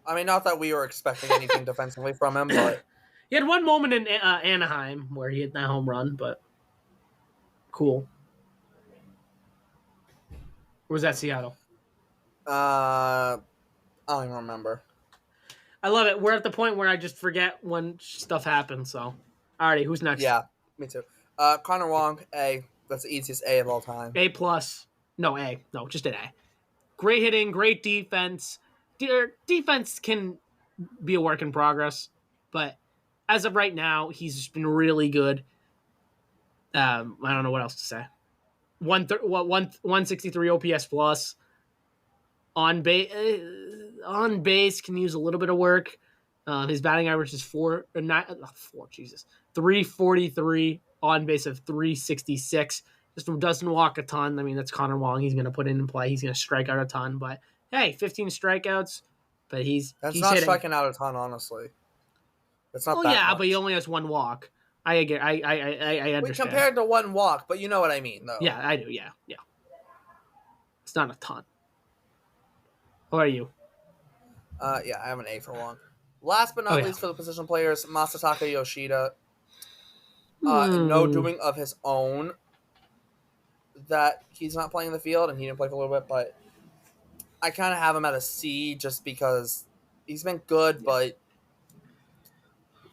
I mean, not that we were expecting anything defensively from him, but He had one moment in Anaheim where he hit that home run, but cool. Or was that Seattle? I don't even remember. I love it. We're at the point where I just forget when stuff happens. So, alrighty, who's next? Yeah, me too. Connor Wong, A. That's the easiest A of all time. A plus. No, A. No, just an A. Great hitting, great defense. Defense can be a work in progress, but as of right now, he's just been really good. I don't know what else to say. 163 OPS plus. On base can use a little bit of work. His batting average is 343 on base of 366. Just doesn't walk a ton. I mean, that's Connor Wong. He's going to put in and play. He's going to strike out a ton. But hey, 15 strikeouts. But he's not hitting. striking out a ton, honestly. It's not Well, that yeah, much. but he only has one walk. I understand. We compared to one walk, but you know what I mean, though. Yeah, I do. Yeah. It's not a ton. How are you? Yeah, I have an A for Wong. Last but not least for the position players, Masataka Yoshida. No doing of his own that he's not playing in the field, and he didn't play for a little bit, but I kind of have him at a C just because he's been good, but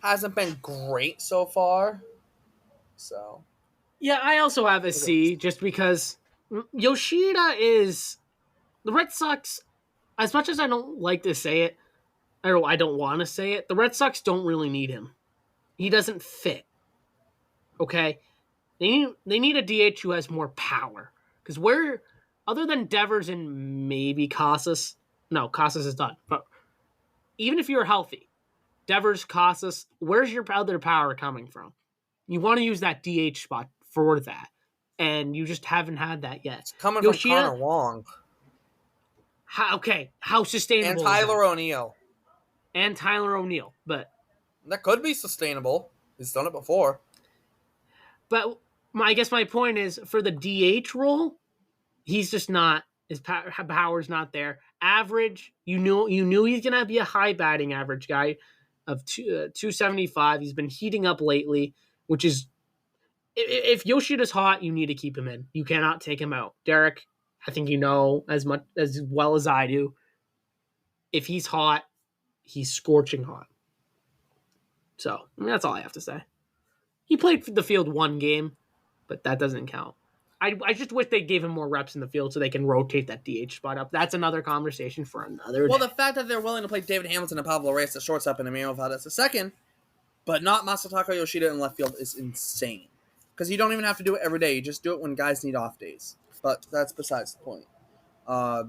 hasn't been great so far. So yeah, I also have a C just because Yoshida is the Red Sox. As much as I don't like to say it, or I don't want to say it, the Red Sox don't really need him. He doesn't fit. Okay, they need a DH who has more power because where other than Devers and maybe Casas, no, Casas is done. But even if you're healthy, Devers, Casas, where's your other power coming from? You want to use that DH spot for that, and you just haven't had that yet. It's coming from Connor Wong. How sustainable? And Tyler O'Neill. And Tyler O'Neill, but that could be sustainable. He's done it before. But I guess my point is for the DH role, he's just not. His power's not there. Average, you knew he's gonna be a high batting average guy of 275. He's been heating up lately, which is if Yoshida's hot, you need to keep him in. You cannot take him out. Derek, I think you know as well as I do. If he's hot, he's scorching hot. So that's all I have to say. He played the field one game, but that doesn't count. I just wish they gave him more reps in the field so they can rotate that DH spot up. That's another conversation for another Well, day. the fact that they're willing to play David Hamilton and Pablo Reyes at shortstop and Emmanuel Valdez at second, but not Masataka Yoshida in left field is insane. Because you don't even have to do it every day. You just do it when guys need off days. But that's besides the point. Uh,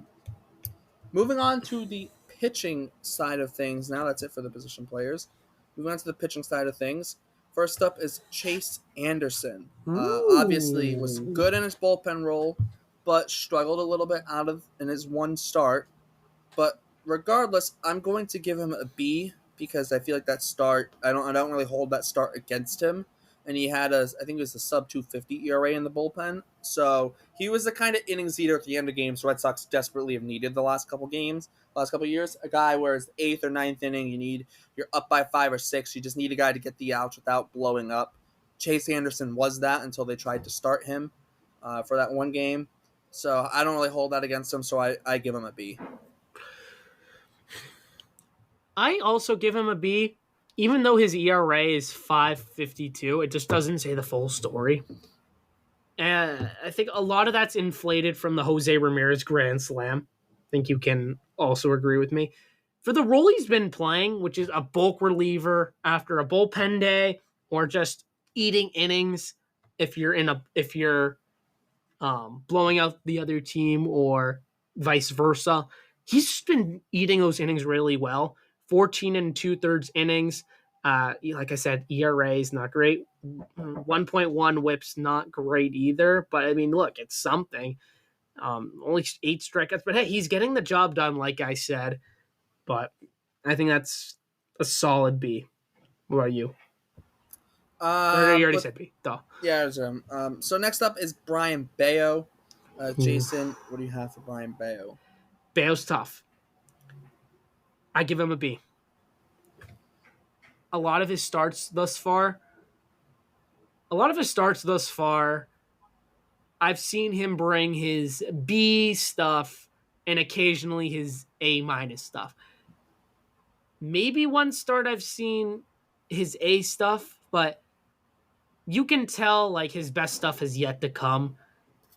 Moving on to the pitching side of things. Now that's it for the position players. Moving on to the pitching side of things. First up is Chase Anderson. Obviously was Ooh. good in his bullpen role, but struggled a little bit out of in his one start. But regardless, I'm going to give him a B because I feel like that start. I don't really hold that start against him. And he had I think it was a sub 250 ERA in the bullpen. So he was the kind of innings eater at the end of games Red Sox desperately have needed the last couple games, last couple years. A guy where it's the eighth or ninth inning, you're up by 5 or 6. You just need a guy to get the outs without blowing up. Chase Anderson was that until they tried to start him for that one game. So I don't really hold that against him. So I give him a B. I also give him a B, even though his ERA is 5.52. It just doesn't say the full story. And I think a lot of that's inflated from the Jose Ramirez Grand Slam. I think you can also agree with me. For the role he's been playing, which is a bulk reliever after a bullpen day, or just eating innings if you're blowing out the other team or vice versa. He's just been eating those innings really well. 14 and 2/3 innings. Like I said, ERA is not great. 1.1 whips not great either. But I mean, look, it's something. Only 8 strikeouts, but hey, he's getting the job done, like I said. But I think that's a solid B. What about you? Or you already But said B. Duh. yeah, so next up is Brian Bayo. Ooh. Jason, what do you have for Brian Bayo? Bale's tough. I give him a B. A lot of his starts thus far, a lot of his starts thus far, I've seen him bring his B stuff and occasionally his A minus stuff. Maybe one start I've seen his A stuff, but you can tell like his best stuff has yet to come.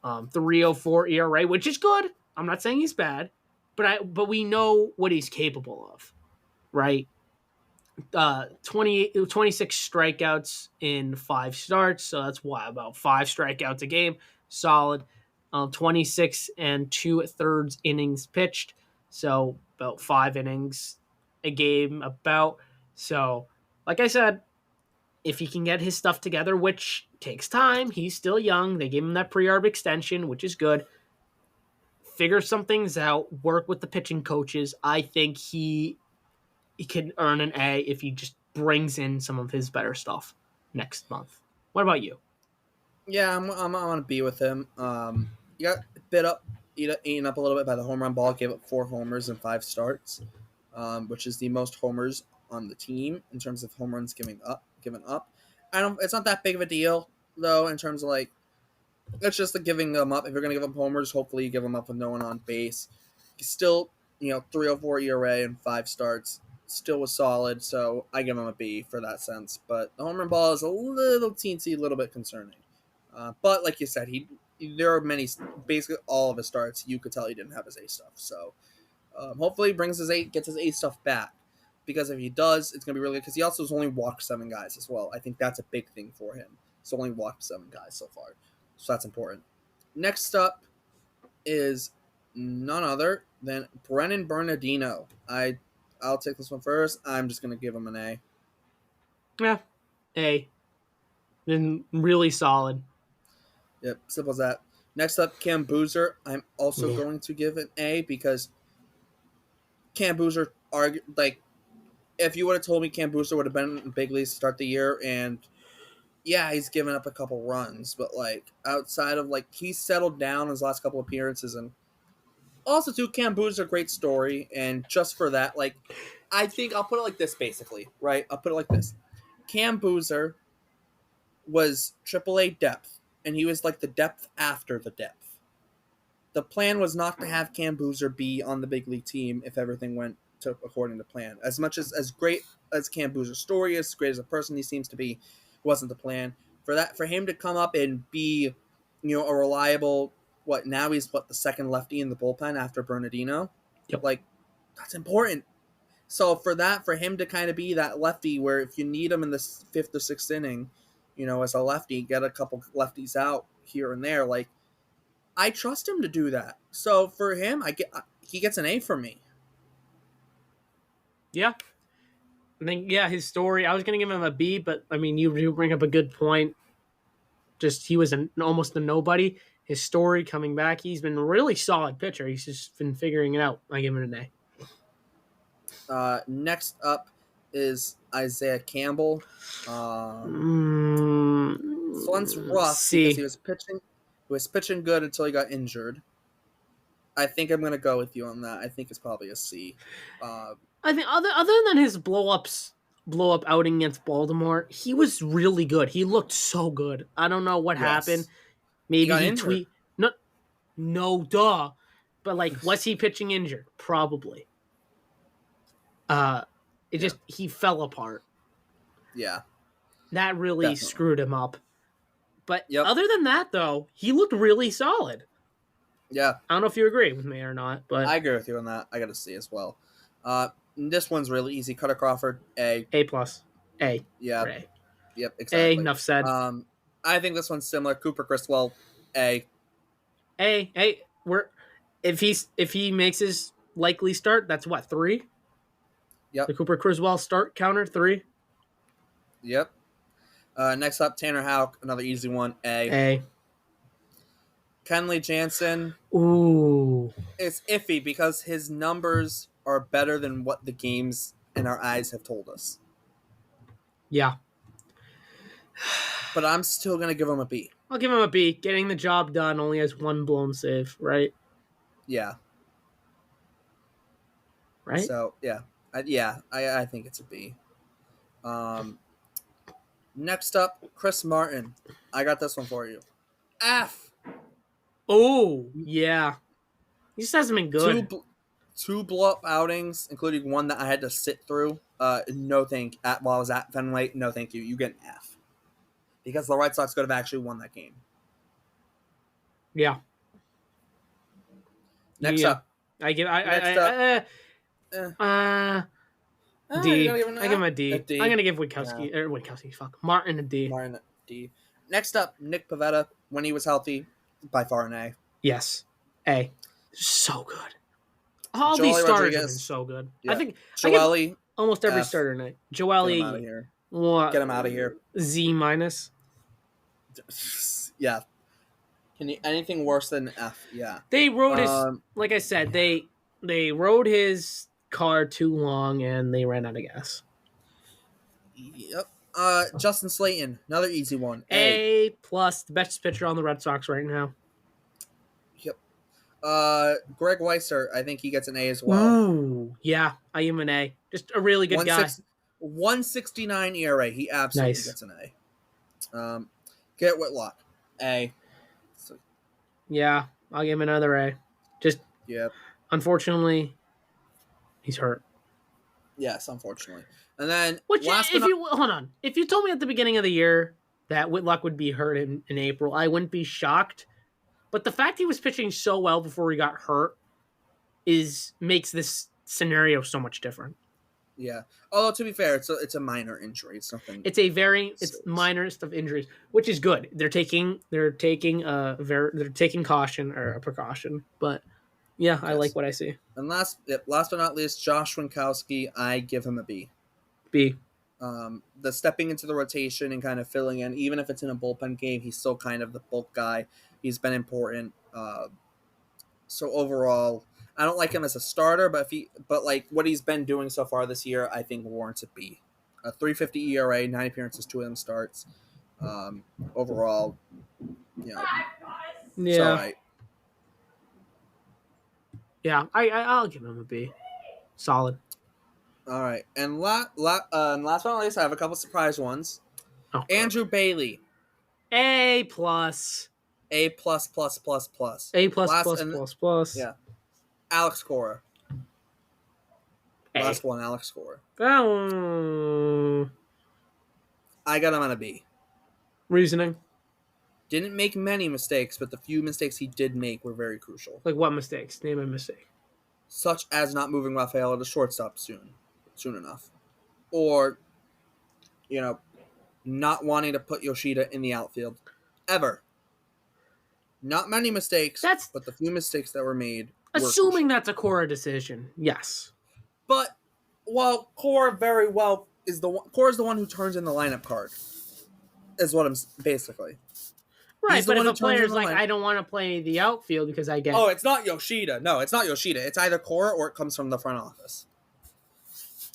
304 ERA, which is good. I'm not saying he's bad, but we know what he's capable of, right? 26 strikeouts in 5 starts. So that's why about 5 strikeouts a game. Solid. 26 and 2/3 innings pitched. So about 5 innings a game, about. So, like I said, if he can get his stuff together, which takes time, he's still young. They gave him that pre-arb extension, which is good. Figure some things out, work with the pitching coaches. I think he can earn an A if he just brings in some of his better stuff next month. What about you? Yeah, I'm on a B with him. You got bit up, eaten up a little bit by the home run ball. Gave up 4 homers in 5 starts, which is the most homers on the team in terms of home runs given up. I don't. It's not that big of a deal though in terms of like it's just the giving them up. If you're gonna give up homers, hopefully you give them up with no one on base. Still, 304 ERA in 5 starts. Still was solid, so I give him a B for that sense. But the home run ball is a little teensy, a little bit concerning. But like you said, there are many, basically all of his starts. You could tell he didn't have his A stuff. So hopefully he gets his A stuff back. Because if he does, it's gonna be really good. Because he also has only walked 7 guys as well. I think that's a big thing for him. He's only walked 7 guys so far, so that's important. Next up is none other than Brennan Bernardino. I'll take this one first. I'm just gonna give him an A. Yeah, A. Been really solid. Yep, simple as that. Next up, Cam Boozer. I'm also Yeah. going to give an A because Cam Boozer, if you would have told me Cam Boozer would have been in big leagues to start the year, and yeah, he's given up a couple runs, but like outside of he's settled down his last couple appearances, and also too, Cam Boozer, great story, and just for that, I think I'll put it like this, basically, right? I'll put it like this: Cam Boozer was AAA depth, and he was like the depth after the depth. The plan was not to have Cam Boozer be on the big league team if everything went according to plan. As much as great as Cam Boozer's story is, as great as a person he seems to be, wasn't the plan. For him to come up and be, a reliable. What now he's the second lefty in the bullpen after Bernardino, Yep. like that's important. So for him to kind of be that lefty where if you need him in the fifth or sixth inning, as a lefty, get a couple lefties out here and there, like I trust him to do that. So for him, he gets an A from me. Yeah. I think, his story, I was going to give him a B, but I mean, you bring up a good point. Just he was almost a nobody. His story coming back, he's been a really solid pitcher. He's just been figuring it out. I give him an A. Next up is Isaiah Campbell. This one's rough because C. he was pitching good until he got injured. I think I'm gonna go with you on that. I think it's probably a C. I think other than his blow up outing against Baltimore, he was really good. He looked so good. I don't know what happened. Maybe got he injured. no duh. But like, was he pitching injured? Probably. He fell apart. Yeah, That really definitely. screwed him up. But Yep. other than that, though, he looked really solid. Yeah, I don't know if you agree with me or not, but I agree with you on that. I got to C as well. This one's really easy. Cutter Crawford, A. A plus, A. Yeah, A. yep, A. exactly. Enough said. I think this one's similar. Cooper Criswell, A. A. If he makes his likely start, that's what, 3? Yep. The Cooper Criswell start counter 3. Yep. Next up, Tanner Houck, another easy one, A. A. Kenley Jansen. Ooh. It's iffy because his numbers are better than what the games in our eyes have told us. Yeah. But I'm still gonna give him a B. I'll give him a B. Getting the job done, only has one blown save, right? Yeah. Right? So I think it's a B. Next up, Chris Martin. I got this one for you. F. Oh, yeah. He just hasn't been good. Two blow up outings, including one that I had to sit through. No thank while I was at Fenway. No thank you. You get an F because the Red Sox could have actually won that game. Yeah. Next up, I give D. I give him a D. A D. I'm gonna give Witkowski. Fuck, Martin a D. Martin D. Next up, Nick Pivetta. When he was healthy, by far an A. Yes, A. So good. All Joely these starters Rodriguez. have been so good. Yeah. I think Joely, almost every F. starter night. Get him out of Joely, here. what? Get him out of here. Z minus. Yeah. Can you anything worse than F? Yeah. They rode his. Like I said, they rode his car too long and they ran out of gas. Yep. Justin Slayton, another easy one. A plus, the best pitcher on the Red Sox right now. Yep. Greg Weiser, I think he gets an A as well. Ooh, yeah, I am an A. Just a really good guy. 169 ERA. He absolutely gets an A. Garrett Whitlock, A. So, yeah, I'll give him another A. Just unfortunately, he's hurt. Yes, unfortunately. And then hold on. If you told me at the beginning of the year that Whitlock would be hurt in April, I wouldn't be shocked. But the fact he was pitching so well before he got hurt makes this scenario so much different. Yeah. Although to be fair, it's a minor injury. It's nothing. It's minorest of injuries, which is good. They're taking caution or a precaution. But yeah, I like what I see. And last but not least, Josh Winkowski, I give him a B. B. The stepping into the rotation and kind of filling in, even if it's in a bullpen game, he's still kind of the bulk guy. He's been important. So overall, I don't like him as a starter, but like what he's been doing so far this year, I think warrants a B. A 3.50 ERA, 9 appearances, 2 of them starts. Overall, yeah. It's all right. Yeah, I'll give him a B. Solid. All right, and last but not least, I have a couple surprise ones. Oh, Andrew Bailey, A plus. A plus plus plus plus. A plus. Yeah. Alex Cora. Last one, Alex Cora. Oh. I got him on a B. Reasoning? Didn't make many mistakes, but the few mistakes he did make were very crucial, Like what mistakes? Name a mistake. such as not moving Rafael to shortstop soon enough, or you know, not wanting to put Yoshida in the outfield ever. Not many mistakes, That's but the few mistakes that were made were assuming crucial. that's a Cora decision. Yes. But while Cora very well is Cora's the one who turns in the lineup card, is what I'm basically. Right, He's the but if one who a turns in player's the like, lineup. I don't want to play the outfield because I get Oh, it's not Yoshida. No, it's not Yoshida. It's either Cora or it comes from the front office.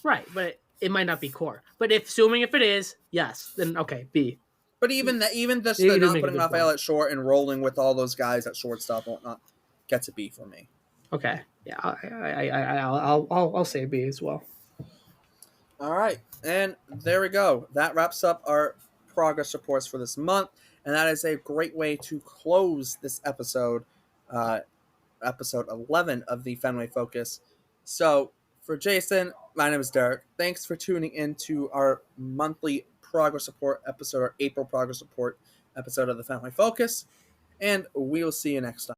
right, but it might not be core. But if assuming if it is, yes, then okay, B. But even just the You do not make a putting good Rafael point. at short and rolling with all those guys at shortstop and whatnot gets a B for me. Okay, yeah, I'll say B as well. All right, and there we go. That wraps up our progress reports for this month, and that is a great way to close this episode, episode 11 of the Fenway Focus. So, for Jason, my name is Derek. Thanks for tuning in to our monthly progress report episode, our April progress report episode of the Fenway Focus, and we will see you next time.